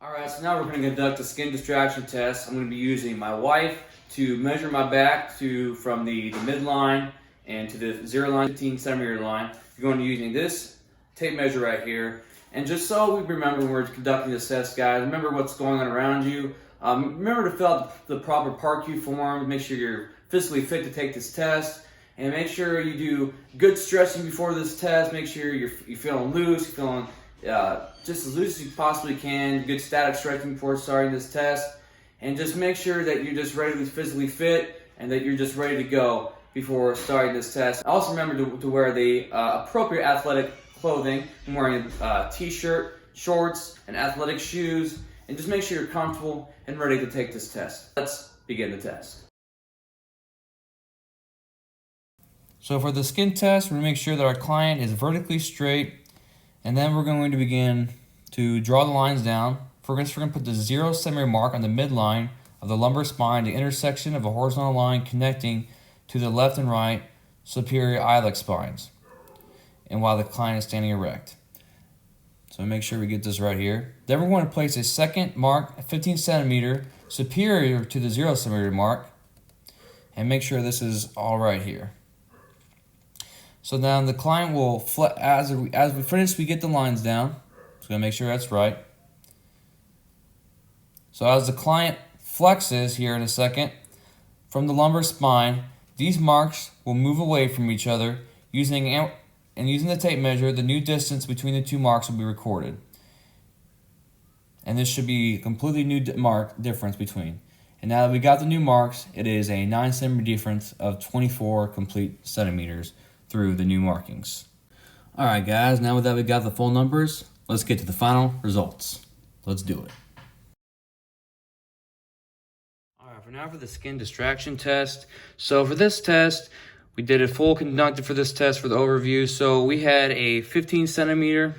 Alright, so now we're going to conduct a skin distraction test. I'm going to be using my wife to measure my back from the midline and to the 0 line, 15 centimeter line. You're going to be using this tape measure right here. And just so we remember when we're conducting this test, guys, remember what's going on around you. Remember to fill out the proper PARQ form. Make sure you're physically fit to take this test. And make sure you do good stretching before this test. Make sure you're feeling loose, you're feeling just as loose as you possibly can. Good static stretching before starting this test. And just make sure that you're just ready to be physically fit and that you're just ready to go before starting this test. Also remember to wear the appropriate athletic clothing. I'm wearing a t-shirt, shorts, and athletic shoes. And just make sure you're comfortable and ready to take this test. Let's begin the test. So for the skin test, we're going to make sure that our client is vertically straight, and then we're going to begin to draw the lines down. First, we're going to put the 0 centimeter mark on the midline of the lumbar spine, the intersection of a horizontal line connecting to the left and right superior iliac spines, and while the client is standing erect. So make sure we get this right here. Then we're going to place a second mark, 15 centimeter, superior to the 0 centimeter mark, and make sure this is all right here. So now the client will, as we finish, we get the lines down. So gonna make sure that's right. So as the client flexes here in a second from the lumbar spine, these marks will move away from each other. Using the tape measure, the new distance between the two marks will be recorded. And this should be a completely new difference between. And now that we got the new marks, it is a 9 centimeter difference of 24 complete centimeters through the new markings. Alright guys, now that we got the full numbers, let's get to the final results. Let's do it. Alright, for the skin distraction test. So for this test, we did a full conducted for this test for the overview. So we had a 15 centimeter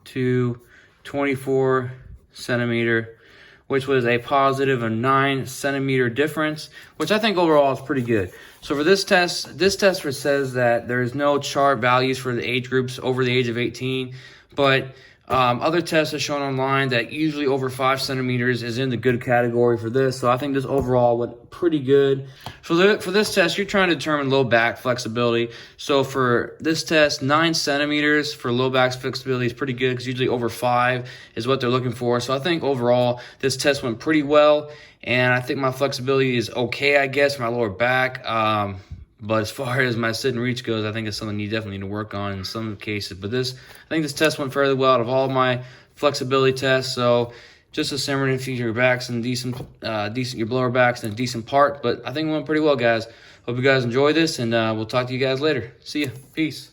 to 24 centimeter, which was a positive of 9 centimeter difference, which I think overall is pretty good. So for this test says that there is no chart values for the age groups over the age of 18, but other tests have shown online that usually over 5 centimeters is in the good category for this. So I think this overall went pretty good. For this test, you're trying to determine low back flexibility. So for this test, 9 centimeters for low back flexibility is pretty good because usually over 5 is what they're looking for. So I think overall this test went pretty well. And I think my flexibility is okay, I guess, for my lower back. But as far as my sit and reach goes, I think it's something you definitely need to work on in some cases. But I think this test went fairly well out of all of my flexibility tests. So just a similar to your backs and decent, your lower backs and a decent part. But I think it went pretty well, guys. Hope you guys enjoy this, and we'll talk to you guys later. See ya. Peace.